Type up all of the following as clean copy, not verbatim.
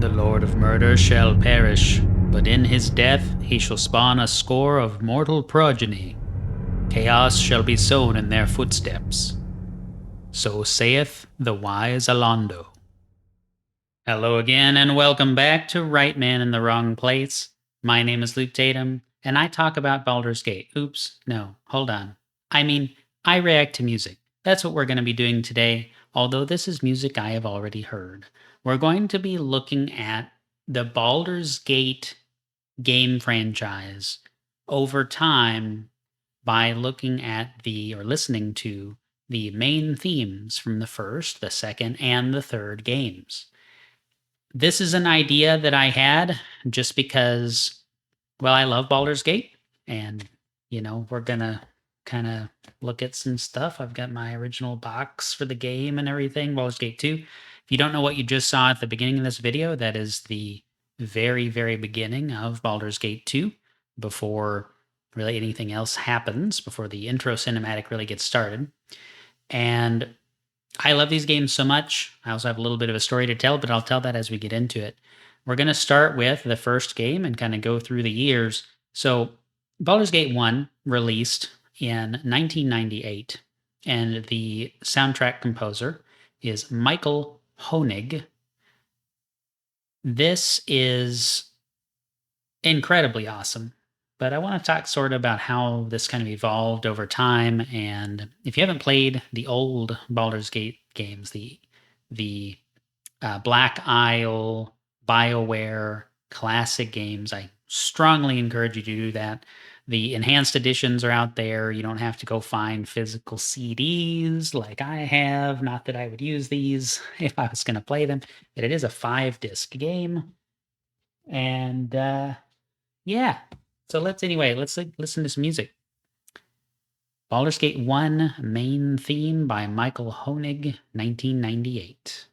The Lord of Murder shall perish, but in his death he shall spawn a score of mortal progeny. Chaos shall be sown in their footsteps. So saith the wise Alondo. Hello again, and welcome back to Right Man in the Wrong Place. My name is Luke Tatum, and I talk about Baldur's Gate. Oops, no, hold on. I react to music. That's what we're going to be doing today, although this is music I have already heard. We're going to be looking at the Baldur's Gate game franchise over time by looking at or listening to the main themes from the first, the second, and the third games. This is an idea that I had just because, well, I love Baldur's Gate, and, we're going to kind of look at some stuff. I've got my original box for the game and everything, Baldur's Gate 2. If you don't know what you just saw at the beginning of this video, that is the very, very beginning of Baldur's Gate 2, before really anything else happens, before the intro cinematic really gets started. And I love these games so much. I also have a little bit of a story to tell, but I'll tell that as we get into it. We're going to start with the first game and kind of go through the years. So Baldur's Gate 1 released in 1998, and the soundtrack composer is Michael Honig. This is incredibly awesome, but I want to talk sort of about how this kind of evolved over time. And if you haven't played the old Baldur's Gate games, the Black Isle, BioWare classic games, I strongly encourage you to do that. The enhanced editions are out there. You don't have to go find physical CDs like I have. Not that I would use these if I was going to play them, but it is a 5-disc game. And yeah. So let's listen to some music. Baldur's Gate 1 main theme by Michael Honig, 1998.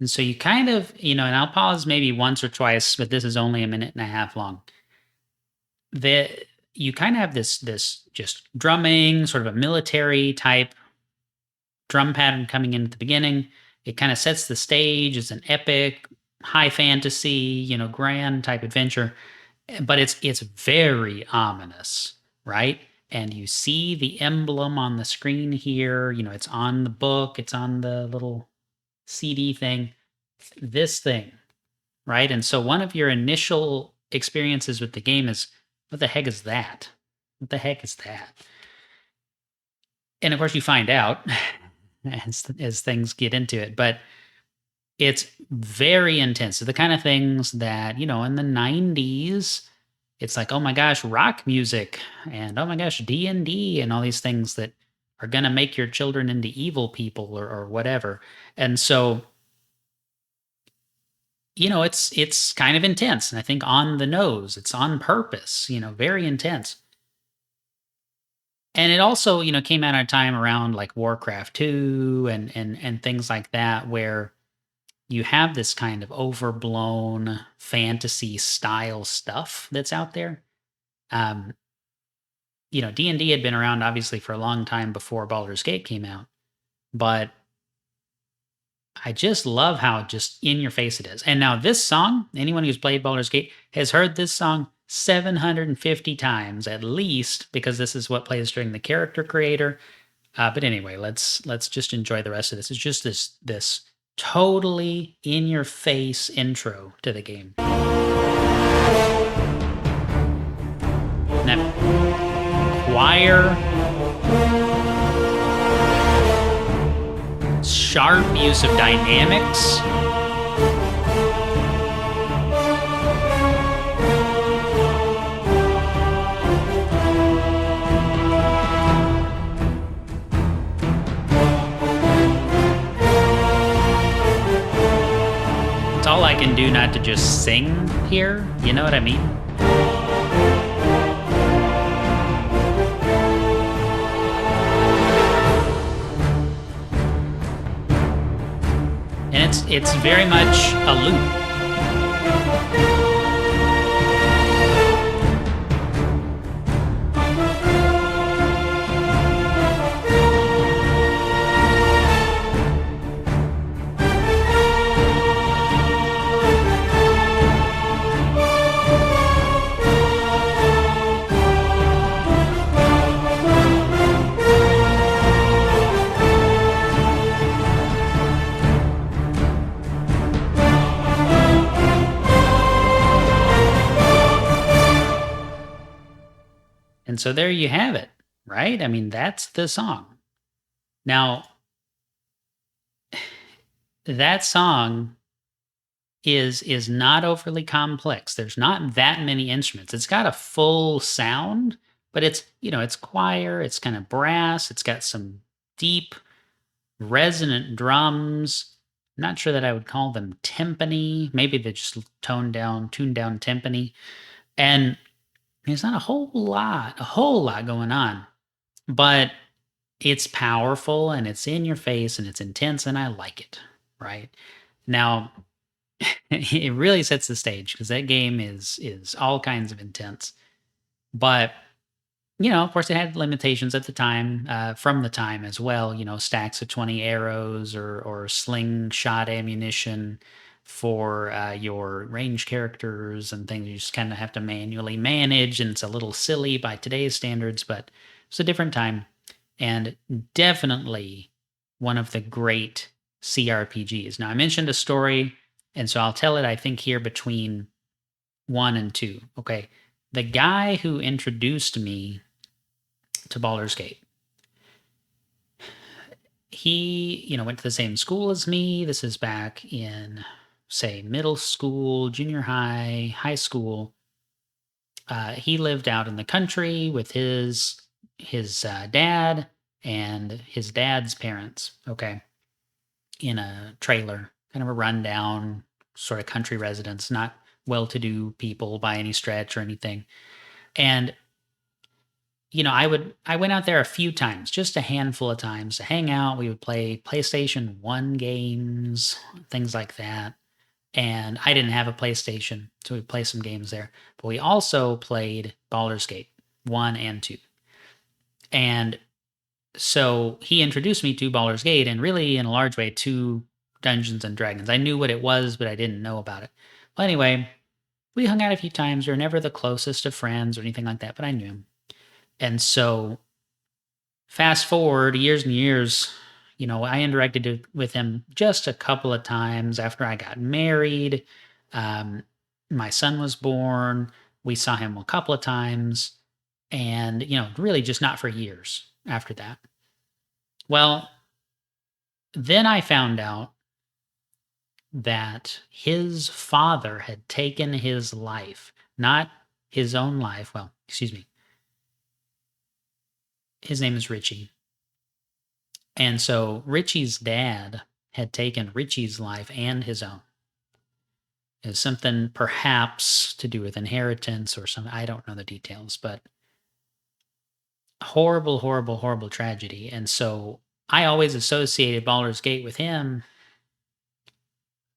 And so you kind of, and I'll pause maybe once or twice, but this is only a minute and a half long. You kind of have this just drumming, sort of a military type drum pattern coming in at the beginning. It kind of sets the stage. It's an epic, high fantasy, grand type adventure, but it's very ominous, right? And you see the emblem on the screen here. It's on the book. It's on the little CD thing, this thing, right? And so one of your initial experiences with the game is, what the heck is that? What the heck is that? And of course you find out as things get into it, but it's very intense. The kind of things that, in the 90s, it's like, oh my gosh, rock music, and oh my gosh, D&D, and all these things that are going to make your children into evil people or whatever. And so, it's kind of intense. And I think on the nose, it's on purpose, very intense. And it also, came out at a time around like Warcraft 2 and things like that, where you have this kind of overblown fantasy style stuff that's out there. D&D had been around obviously for a long time before Baldur's Gate came out, but I just love how just in your face it is. And now this song, anyone who's played Baldur's Gate has heard this song 750 times at least, because this is what plays during the character creator. But anyway, let's just enjoy the rest of this. It's just this totally in your face intro to the game. And that choir, sharp use of dynamics. It's all I can do not to just sing here, you know what I mean? it's very much a loop. And so there you have it, right? I mean, that's the song. Now, that song is not overly complex. There's not that many instruments. It's got a full sound, but it's choir, it's kind of brass, it's got some deep resonant drums. I'm not sure that I would call them timpani. Maybe they're just tuned down timpani. And there's not a whole lot going on, but it's powerful and it's in your face and it's intense and I like it, right? Now, it really sets the stage because that game is all kinds of intense. But of course, it had limitations at the time, from the time as well. Stacks of 20 arrows or slingshot ammunition for your range characters and things you just kind of have to manually manage. And it's a little silly by today's standards, but it's a different time. And definitely one of the great CRPGs. Now, I mentioned a story, and so I'll tell it, I think, here between 1 and 2. Okay. The guy who introduced me to Baldur's Gate, he, went to the same school as me. This is back in, say, middle school, junior high, high school. He lived out in the country with his dad and his dad's parents, okay, in a trailer, kind of a rundown sort of country residence, not well-to-do people by any stretch or anything. And I went out there a few times, just a handful of times to hang out. We would play PlayStation 1 games, things like that. And I didn't have a PlayStation, so we'd play some games there. But we also played Baldur's Gate 1 and 2. And so he introduced me to Baldur's Gate and really, in a large way, to Dungeons and Dragons. I knew what it was, but I didn't know about it. Well, anyway, we hung out a few times. We were never the closest of friends or anything like that, but I knew him. And so fast forward years and years, I interacted with him just a couple of times after I got married. My son was born. We saw him a couple of times and, really just not for years after that. Well, then I found out that his father had taken his life, not his own life. Well, excuse me. His name is Richie. And so Richie's dad had taken Richie's life and his own. It's something perhaps to do with inheritance or something. I don't know the details, but horrible, horrible, horrible tragedy. And so I always associated Baldur's Gate with him.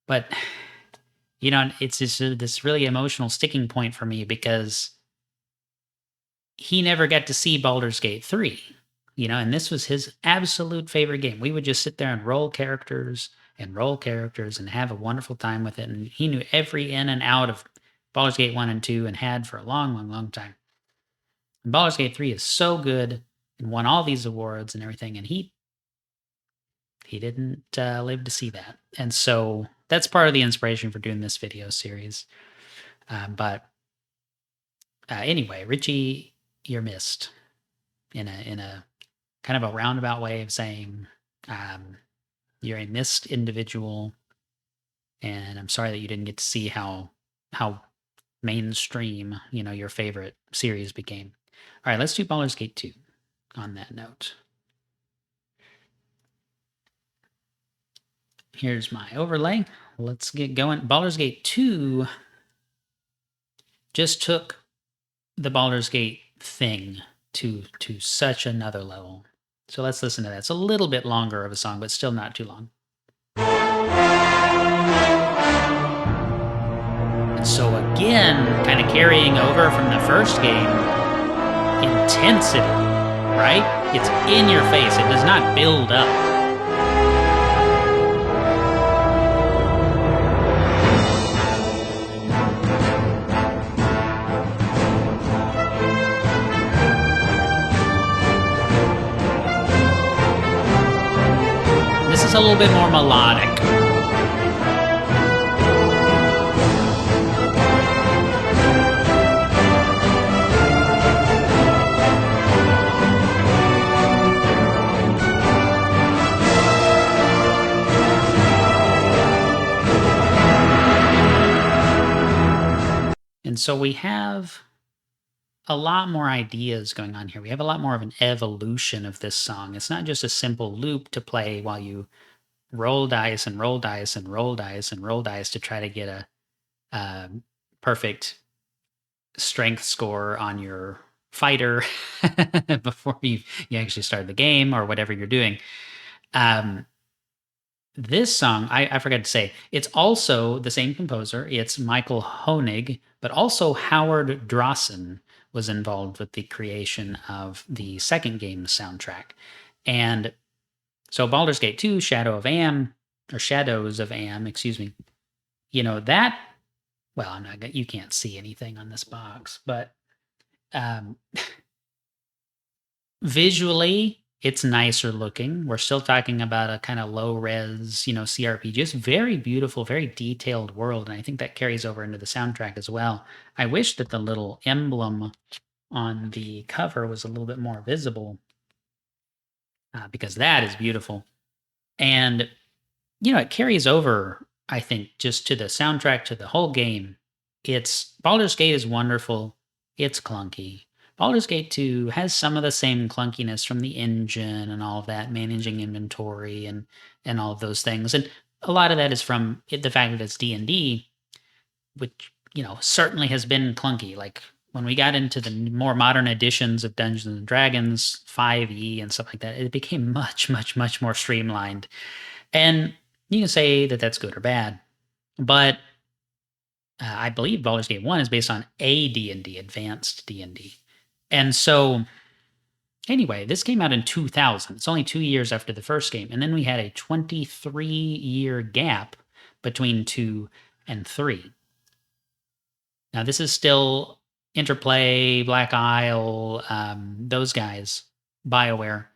But, it's just this really emotional sticking point for me because he never got to see Baldur's Gate 3, and this was his absolute favorite game. We would just sit there and roll characters and have a wonderful time with it. And he knew every in and out of Baldur's Gate 1 and 2 and had for a long, long, long time. And Baldur's Gate 3 is so good and won all these awards and everything. And he didn't live to see that. And so that's part of the inspiration for doing this video series. But anyway, Richie, you're missed in a kind of a roundabout way of saying you're a missed individual, and I'm sorry that you didn't get to see how mainstream your favorite series became. All right, let's do Baldur's Gate 2 on that note. Here's my overlay. Let's get going. Baldur's Gate 2 just took the Baldur's Gate thing to such another level. So let's listen to that. It's a little bit longer of a song, but still not too long. And so again, kind of carrying over from the first game, intensity, right? It's in your face. It does not build up. This is a little bit more melodic. And so we have a lot more ideas going on here. We have a lot more of an evolution of this song. It's not just a simple loop to play while you roll dice and roll dice and roll dice and roll dice to try to get a perfect strength score on your fighter before you actually start the game or whatever you're doing. This song, I forgot to say, it's also the same composer. It's Michael Honig, but also Howard Drossen was involved with the creation of the second game's soundtrack. And so Baldur's Gate 2, Shadows of Am, excuse me. You know, that, well, you can't see anything on this box, but visually, it's nicer looking. We're still talking about a kind of low res, CRPG. Just very beautiful, very detailed world. And I think that carries over into the soundtrack as well. I wish that the little emblem on the cover was a little bit more visible because that is beautiful. And, it carries over, I think, just to the soundtrack, to the whole game. Baldur's Gate is wonderful. It's clunky. Baldur's Gate 2 has some of the same clunkiness from the engine and all of that, managing inventory and all of those things. And a lot of that is from the fact that it's D&D, which, certainly has been clunky. Like when we got into the more modern editions of Dungeons & Dragons, 5e and stuff like that, it became much, much, much more streamlined. And you can say that that's good or bad, but I believe Baldur's Gate 1 is based on a D&D, advanced D&D. And so, anyway, this came out in 2000. It's only 2 years after the first game. And then we had a 23-year gap between 2 and 3. Now, this is still Interplay, Black Isle, those guys, BioWare.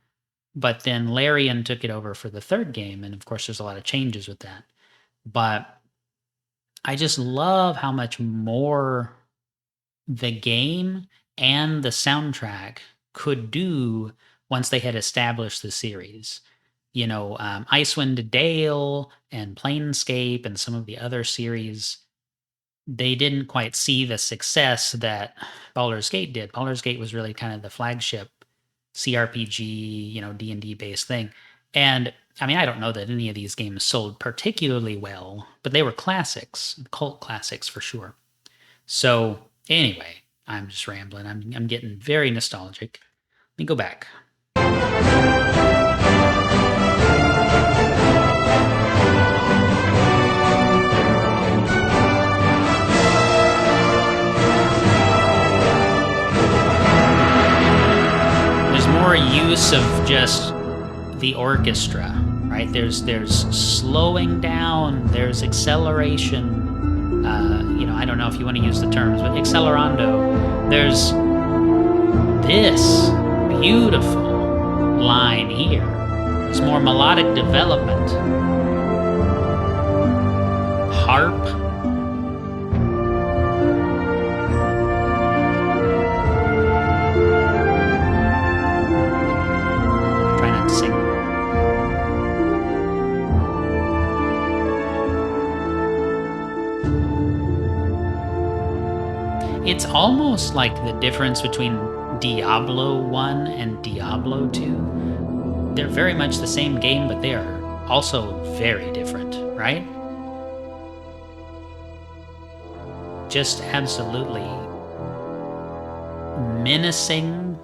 But then Larian took it over for the third game. And of course, there's a lot of changes with that. But I just love how much more the game and the soundtrack could do once they had established the series. Icewind Dale and Planescape and some of the other series, they didn't quite see the success that Baldur's Gate did. Baldur's Gate was really kind of the flagship CRPG, D&D based thing. And I mean, I don't know that any of these games sold particularly well, but they were classics, cult classics for sure. So anyway, I'm just rambling. I'm getting very nostalgic. Let me go back. There's more use of just the orchestra, right? There's slowing down, there's acceleration. I don't know if you want to use the terms, but accelerando. There's this beautiful line here. There's more melodic development. Harp. Try not to sing. It's almost like the difference between Diablo 1 and Diablo 2. They're very much the same game, but they are also very different, right? Just absolutely menacing.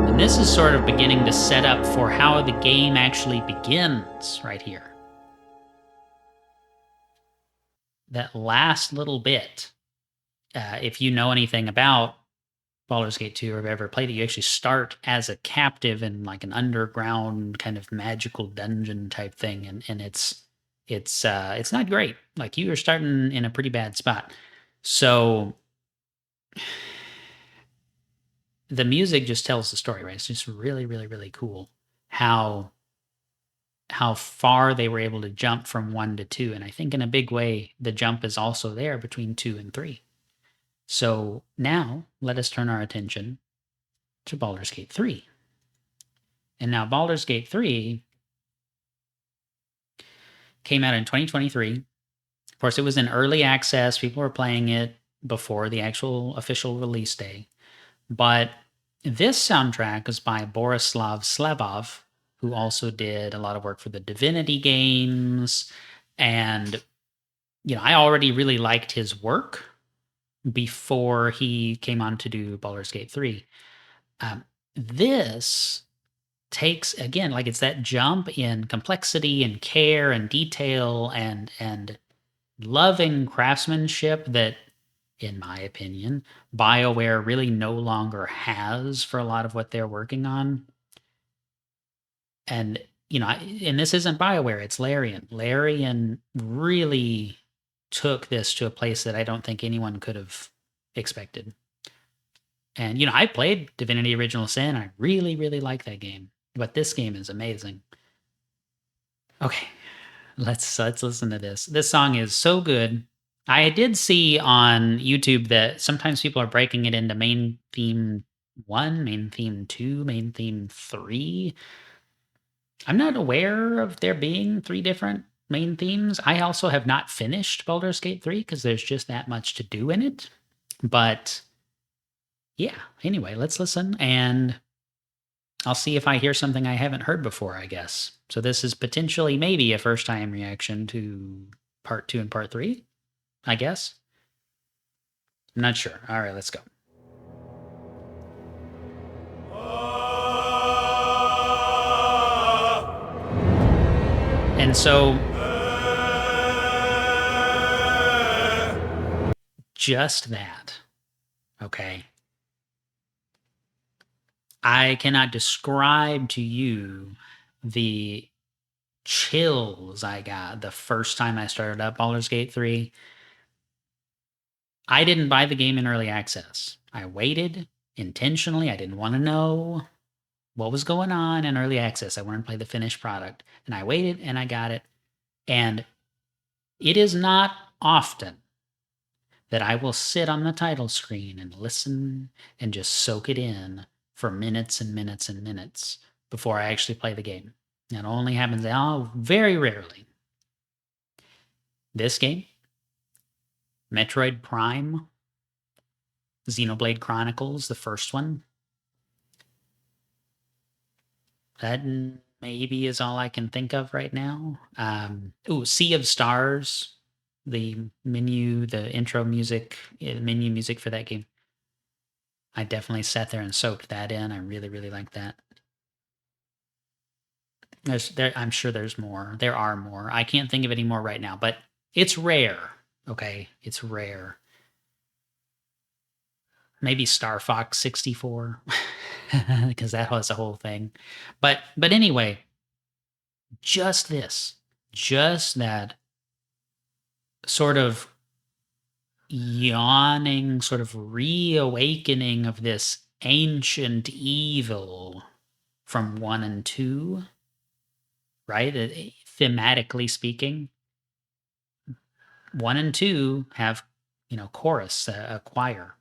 The And this is sort of beginning to set up for how the game actually begins right here. That last little bit, if you know anything about Baldur's Gate 2 or have ever played it, you actually start as a captive in like an underground kind of magical dungeon type thing, and it's not great. Like you are starting in a pretty bad spot. So the music just tells the story, right? It's just really, really, really cool how far they were able to jump from 1 to 2. And I think in a big way, the jump is also there between 2 and 3. So now let us turn our attention to Baldur's Gate 3. And now Baldur's Gate 3 came out in 2023. Of course, it was in early access. People were playing it before the actual official release day. But this soundtrack is by Borislav Slevov, who also did a lot of work for the Divinity games. And, I already really liked his work before he came on to do Baldur's Gate 3. This takes, again, like it's that jump in complexity and care and detail and loving craftsmanship that, in my opinion, BioWare really no longer has for a lot of what they're working on. And, and this isn't BioWare, it's Larian. Larian really took this to a place that I don't think anyone could have expected. And, I played Divinity Original Sin. I really, really like that game. But this game is amazing. Okay, let's listen to this. This song is so good. I did see on YouTube that sometimes people are breaking it into main theme 1, main theme 2, main theme 3. I'm not aware of there being 3 different main themes. I also have not finished Baldur's Gate 3 because there's just that much to do in it. But yeah, anyway, let's listen and I'll see if I hear something I haven't heard before, I guess. So this is potentially maybe a first time reaction to part 2 and part 3, I guess. I'm not sure. All right, let's go. And so just that, okay? I cannot describe to you the chills I got the first time I started up Baldur's Gate 3. I didn't buy the game in early access. I waited intentionally. I didn't want to know what was going on in early access. I wanted to play the finished product. And I waited and I got it. And it is not often that I will sit on the title screen and listen and just soak it in for minutes and minutes and minutes before I actually play the game. That only happens very rarely. This game, Metroid Prime, Xenoblade Chronicles, the first one, that maybe is all I can think of right now. Sea of Stars, the intro music, menu music for that game. I definitely sat there and soaked that in. I really, really like that. I'm sure there's more. There are more. I can't think of any more right now, but it's rare. Okay, it's rare. Maybe Star Fox 64, because that was a whole thing. But anyway, just that sort of yawning, sort of reawakening of this ancient evil from 1 and 2, right? Thematically speaking, 1 and 2 have, chorus, a choir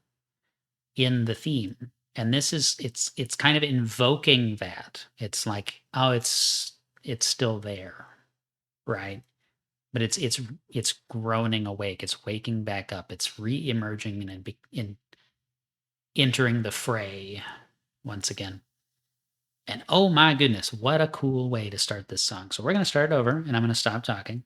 in the theme. And this is, it's kind of invoking that. It's like, oh, it's still there, right? But it's groaning awake. It's waking back up. It's re-emerging and entering the fray once again. And oh my goodness, what a cool way to start this song. So we're going to start it over, and I'm going to stop talking.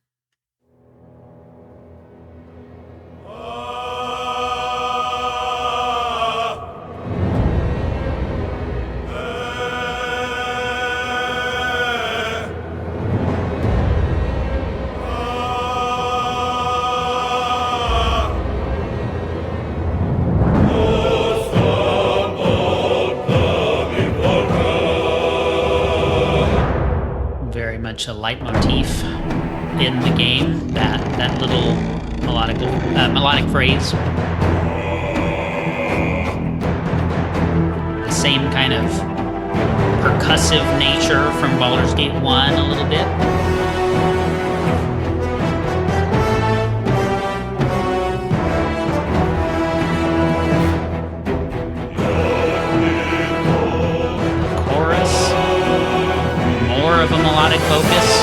much a leitmotif in the game. That little melodic phrase. The same kind of percussive nature from Baldur's Gate 1 a little bit. Chorus. More of a melodic focus.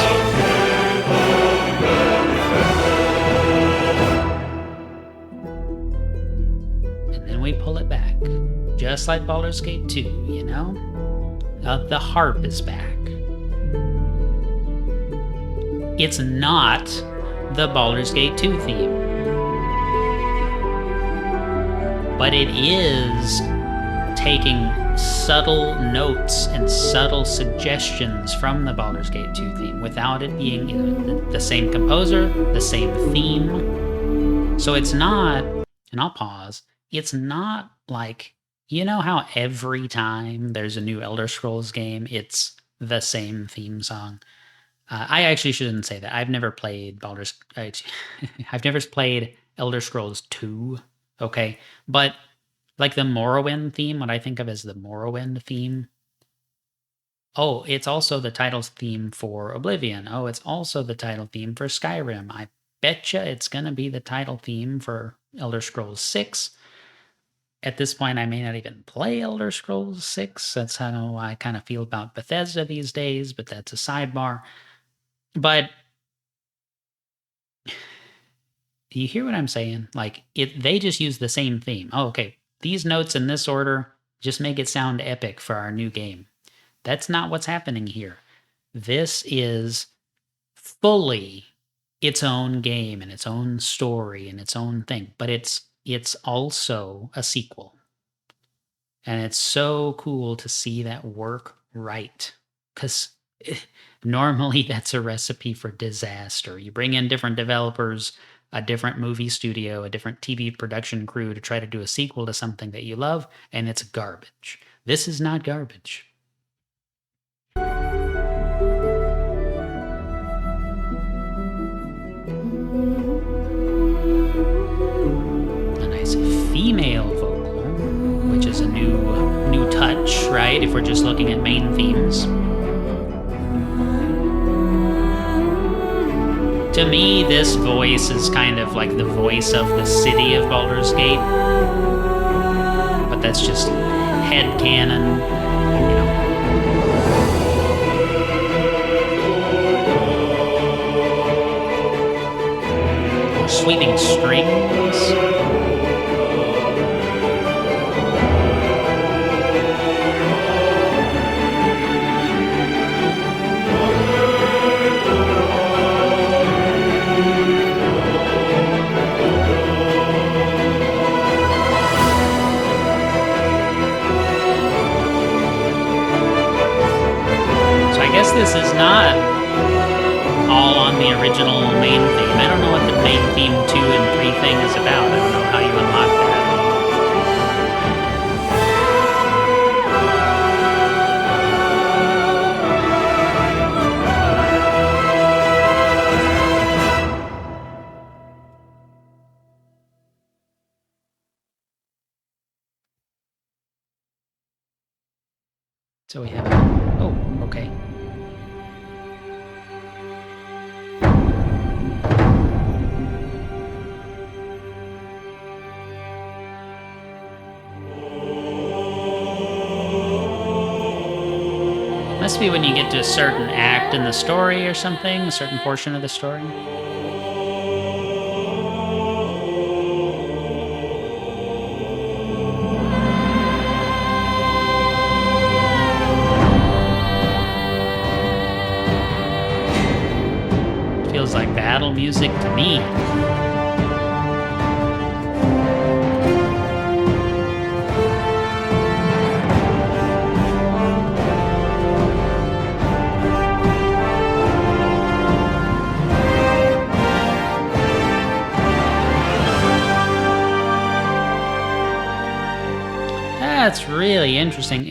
And then we pull it back. Just like Baldur's Gate 2, you know? The harp is back. It's not the Baldur's Gate 2 theme. But it is taking subtle notes and subtle suggestions from the Baldur's Gate 2 theme without it being the same composer, the same theme. So it's not, and I'll pause, it's not like, you know how every time there's a new Elder Scrolls game, it's the same theme song? I actually shouldn't say that. I've never played I've never played Elder Scrolls 2, okay? But like the Morrowind theme, what I think of as the Morrowind theme. Oh, it's also the title theme for Oblivion. Oh, it's also the title theme for Skyrim. I betcha it's going to be the title theme for Elder Scrolls 6. At this point, I may not even play Elder Scrolls 6. That's how I kind of feel about Bethesda these days, but that's a sidebar. But do you hear what I'm saying? Like, they just use the same theme. Oh, okay, these notes in this order, just make it sound epic for our new game. That's not what's happening here. This is fully its own game and its own story and its own thing, but it's also a sequel. And it's so cool to see that work right, because normally that's a recipe for disaster. You bring in different developers, a different movie studio, a different TV production crew to try to do a sequel to something that you love, and it's garbage. This is not garbage. Female vocal, which is a new touch, right? If we're just looking at main themes. To me, this voice is kind of like the voice of the city of Baldur's Gate. But that's just headcanon, you know. Sweeping strings. This is not all on the original main theme. I don't know what the main theme 2 and 3 thing is about. I don't know how you unlock that. So we have, oh, okay. Must be when you get to a certain act in the story or something, a certain portion of the story. Feels like battle music to me. That's really interesting.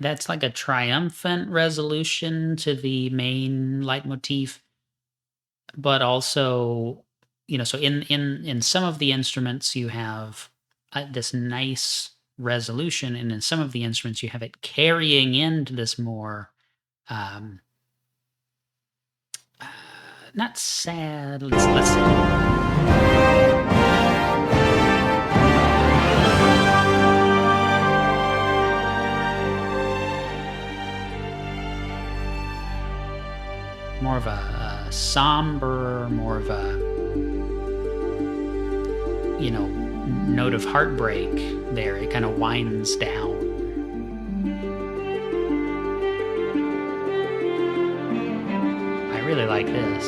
That's like a triumphant resolution to the main leitmotif, but also, so in some of the instruments you have this nice resolution, and in some of the instruments you have it carrying into this more um, uh, not sad. Let's see. More of a somber, more of a note of heartbreak there. It kind of winds down. I really like this.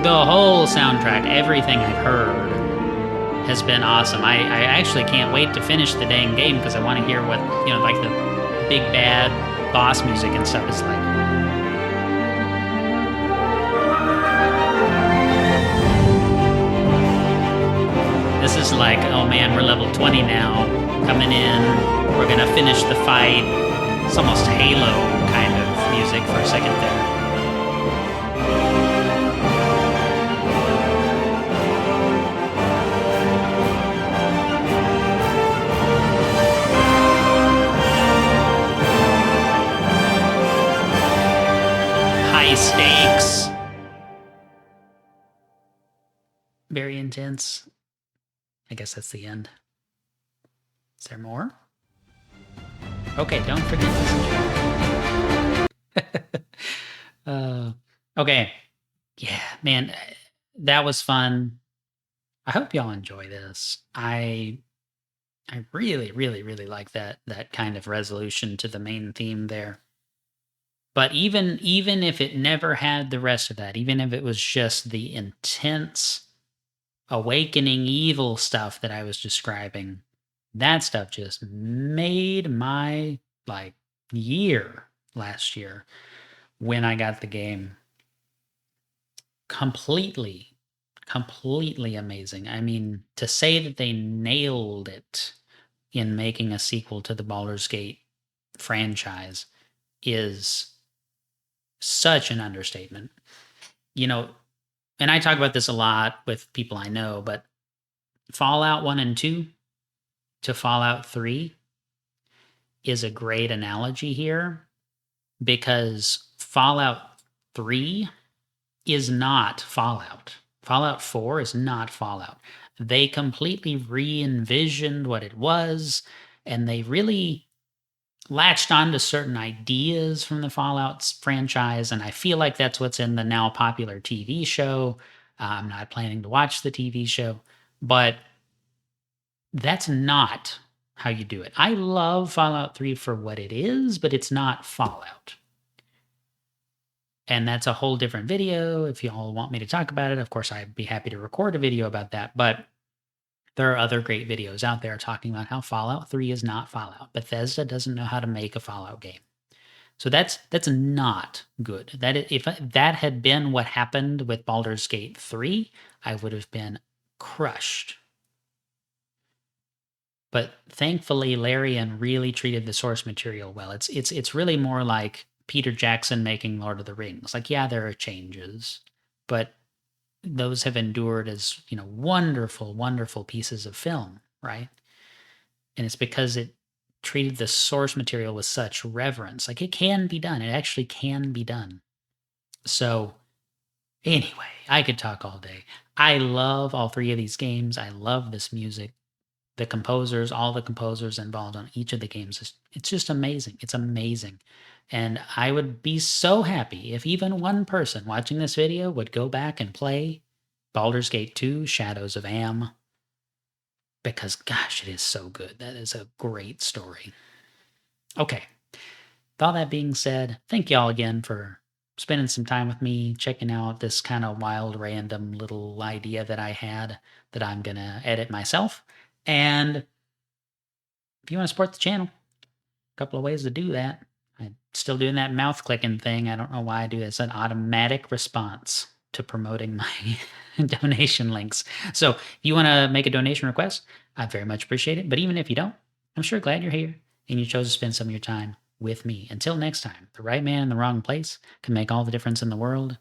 The whole soundtrack, everything I've heard, has been awesome. I actually can't wait to finish the dang game because I want to hear what, like the big bad boss music and stuff is like. This is like, oh man, we're level 20 now, coming in, we're gonna finish the fight. It's almost Halo kind of music for a second there. High stakes. Very intense. I guess that's the end. Is there more? Okay, don't forget this. Okay. Yeah, man, that was fun. I hope y'all enjoy this. I really, really, really like that kind of resolution to the main theme there. But even if it never had the rest of that, even if it was just the intense awakening evil stuff that I was describing, that stuff just made my year last year when I got the game. Completely amazing. I mean, to say that they nailed it in making a sequel to the Baldur's Gate franchise is such an understatement. And I talk about this a lot with people I know, but Fallout 1 and 2 to Fallout 3 is a great analogy here, because Fallout 3 is not Fallout. Fallout 4 is not Fallout. They completely re-envisioned what it was, and they really latched onto certain ideas from the Fallout franchise, and I feel like that's what's in the now popular TV show. I'm not planning to watch the TV show, but that's not how you do it. I love Fallout 3 for what it is, but it's not Fallout. And that's a whole different video. If y'all want me to talk about it, of course, I'd be happy to record a video about that. But there are other great videos out there talking about how Fallout 3 is not Fallout. Bethesda doesn't know how to make a Fallout game. So that's not good. If that had been what happened with Baldur's Gate 3, I would have been crushed. But thankfully, Larian really treated the source material well. It's really more like Peter Jackson making Lord of the Rings. Like, yeah, there are changes, but those have endured as, wonderful, wonderful pieces of film, right? And it's because it treated the source material with such reverence. Like, it can be done. It actually can be done. So, anyway, I could talk all day. I love all three of these games. I love this music. The composers, all the composers involved on each of the games, it's just amazing. It's amazing. And I would be so happy if even one person watching this video would go back and play Baldur's Gate 2, Shadows of Am, because gosh, it is so good. That is a great story. Okay. With all that being said, thank y'all again for spending some time with me, checking out this kind of wild, random little idea that I had that I'm going to edit myself. And if you want to support the channel, a couple of ways to do that. I'm still doing that mouth clicking thing. I don't know why I do this. An automatic response to promoting my donation links. So if you want to make a donation request, I very much appreciate it. But even if you don't, I'm sure glad you're here and you chose to spend some of your time with me. Until next time, the right man in the wrong place can make all the difference in the world.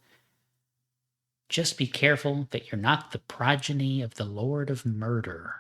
Just be careful that you're not the progeny of the Lord of Murder.